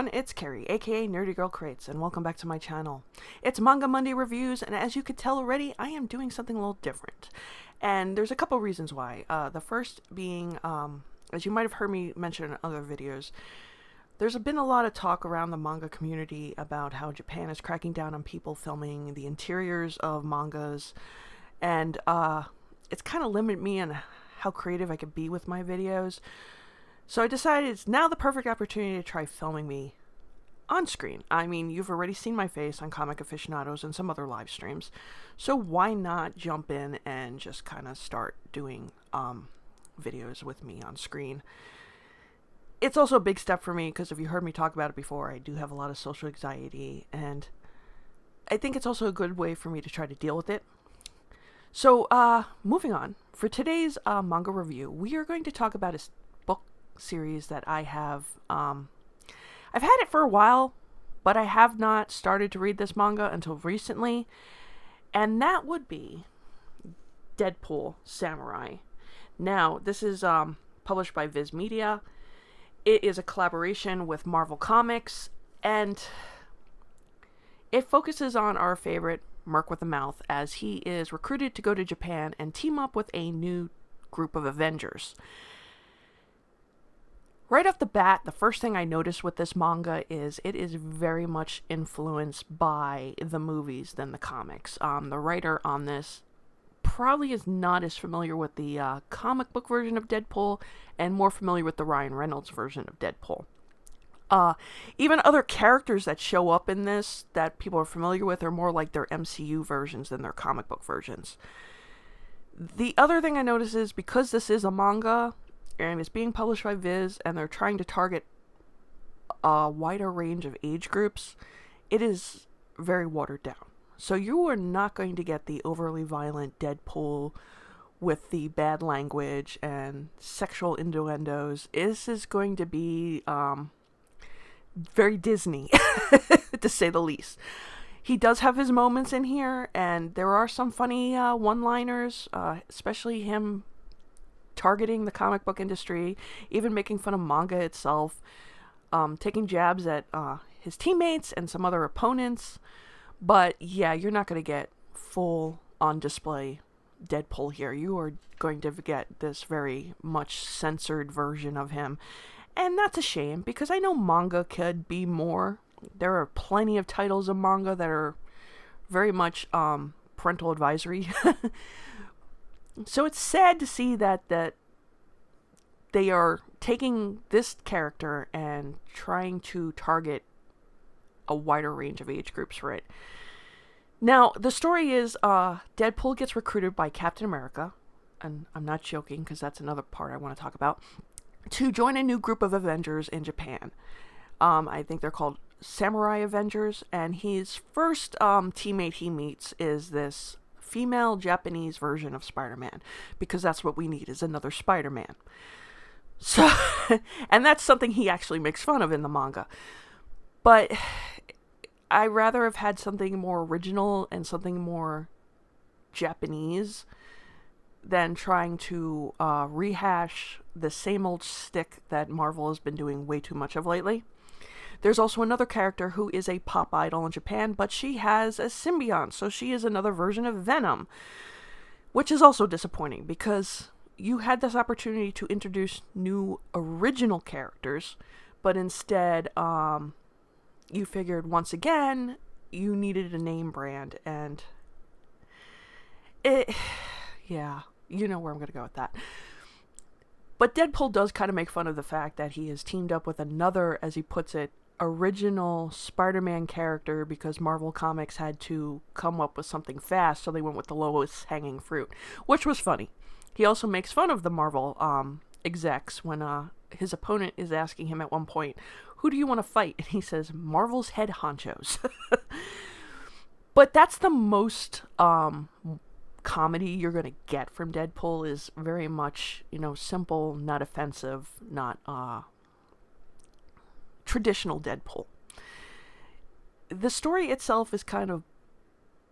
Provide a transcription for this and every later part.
everyone, it's Carrie, aka Nerdygirlcreates, and welcome back to my channel. It's Manga Monday Reviews, and as you could tell already, I am doing something a little different. And there's a couple reasons why. The first being, as you might have heard me mention in other videos, there's been a lot of talk around the manga community about how Japan is cracking down on people filming the interiors of mangas, and it's kind of limited me on how creative I could be with my videos. So I decided it's now the perfect opportunity to try filming me on screen. I mean, you've already seen my face on Comic Aficionados and some other live streams, so why not jump in and just kind of start doing videos with me on screen. It's also a big step for me because if you heard me talk about it before, I do have a lot of social anxiety, and I think it's also a good way for me to try to deal with it. So, moving on. For today's manga review, we are going to talk about a book series that I have. I've had it for a while, but I have not started to read this manga until recently, and that would be Deadpool Samurai. Now, this is published by Viz Media. It is a collaboration with Marvel Comics, and it focuses on our favorite Marc with a mouth as he is recruited to go to Japan and team up with a new group of Avengers. Right off the bat, the first thing I noticed with this manga is it is very much influenced by the movies than the comics. The writer on this probably is not as familiar with the comic book version of Deadpool and more familiar with the Ryan Reynolds version of Deadpool. Even other characters that show up in this that people are familiar with are more like their MCU versions than their comic book versions. The other thing I noticed is because this is a manga and it's being published by Viz and they're trying to target a wider range of age groups, it is very watered down. So you are not going to get the overly violent Deadpool with the bad language and sexual innuendos. This is going to be very Disney, to say the least. He does have his moments in here, and there are some funny one-liners, especially him targeting the comic book industry, even making fun of manga itself, taking jabs at his teammates and some other opponents. But yeah, you're not going to get full on display Deadpool here. You are going to get this very much censored version of him. And that's a shame, because I know manga could be more. There are plenty of titles of manga that are very much parental advisory. So it's sad to see that they are taking this character and trying to target a wider range of age groups for it. Now, the story is Deadpool gets recruited by Captain America, and I'm not joking because that's another part I want to talk about, to join a new group of Avengers in Japan. I think they're called Samurai Avengers, and his first teammate he meets is this female Japanese version of Spider-Man, because that's what we need, is another Spider-Man. So, and that's something he actually makes fun of in the manga. But I rather have had something more original and something more Japanese than trying to rehash the same old stick that Marvel has been doing way too much of lately. There's also another character who is a pop idol in Japan, but she has a symbiont, so she is another version of Venom, which is also disappointing because you had this opportunity to introduce new original characters, but instead you figured once again you needed a name brand, and yeah, you know where I'm going to go with that. But Deadpool does kind of make fun of the fact that he has teamed up with another, as he puts it, original Spider-Man character because Marvel Comics had to come up with something fast, so they went with the lowest hanging fruit, which was funny. He also makes fun of the Marvel execs when his opponent is asking him at one point, "Who do you want to fight?" And he says, "Marvel's head honchos." But that's the most comedy you're going to get from Deadpool, is very much, simple, not offensive, not traditional Deadpool. The story itself is kind of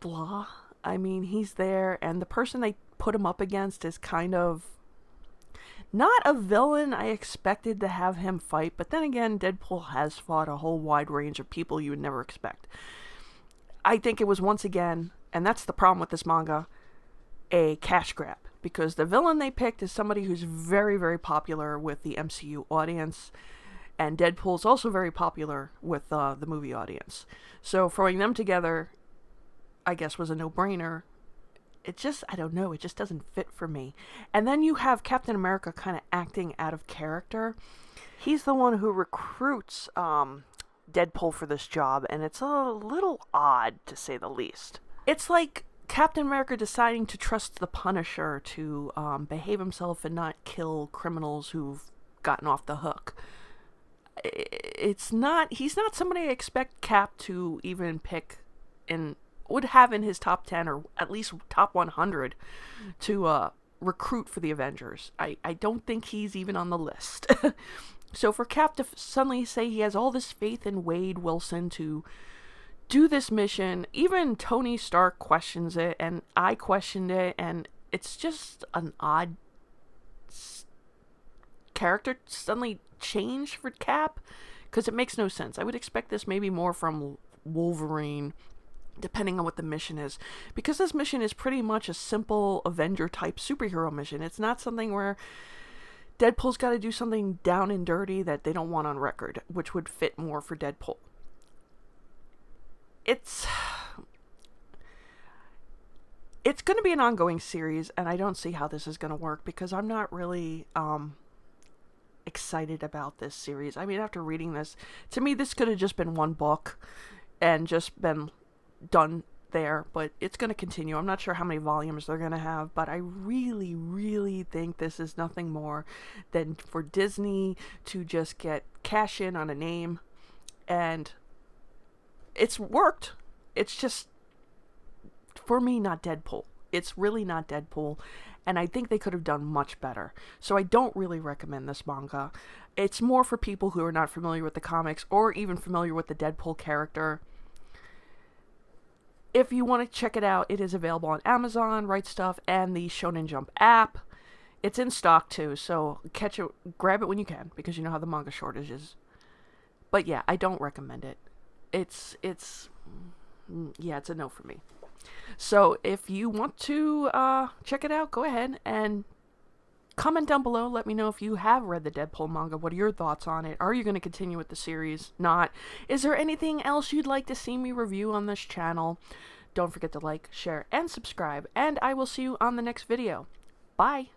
blah. I mean, he's there, and the person they put him up against is kind of Not a villain I expected to have him fight, but then again, Deadpool has fought a whole wide range of people you would never expect. I think it was once again, and that's the problem with this manga, a cash grab. Because the villain they picked is somebody who's very, very popular with the MCU audience. And Deadpool's also very popular with the movie audience. So throwing them together, I guess, was a no-brainer. It just, I don't know, it just doesn't fit for me. And then you have Captain America kind of acting out of character. He's the one who recruits Deadpool for this job, and it's a little odd, to say the least. It's like Captain America deciding to trust the Punisher to behave himself and not kill criminals who've gotten off the hook. He's not somebody I expect Cap to even pick and would have in his top 10 or at least top 100 to recruit for the Avengers. I don't think he's even on the list. So for Cap to suddenly say he has all this faith in Wade Wilson to do this mission, even Tony Stark questions it, and I questioned it, and it's just an odd character suddenly change for Cap, because it makes no sense. I would expect this maybe more from Wolverine, depending on what the mission is, because this mission is pretty much a simple Avenger type superhero mission. It's not something where Deadpool's got to do something down and dirty that they don't want on record, which would fit more for Deadpool. It's going to be an ongoing series, and I don't see how this is going to work, because I'm not really excited about this series. I mean, after reading this, to me, this could have just been one book and just been done there, but it's going to continue. I'm not sure how many volumes they're going to have, but I really, really think this is nothing more than for Disney to just get cash in on a name, and it's worked. It's just, for me, not Deadpool. It's really not Deadpool, and I think they could have done much better. So I don't really recommend this manga. It's more for people who are not familiar with the comics or even familiar with the Deadpool character. If you want to check it out, it is available on Amazon, Right Stuff, and the Shonen Jump app. It's in stock too, so grab it when you can, because you know how the manga shortage is. But yeah, I don't recommend it. It's a no for me. So if you want to check it out, go ahead and comment down below. Let me know if you have read the Deadpool manga. What are your thoughts on it? Are you going to continue with the series? Not? Is there anything else you'd like to see me review on this channel? Don't forget to like, share, and subscribe, and I will see you on the next video. Bye!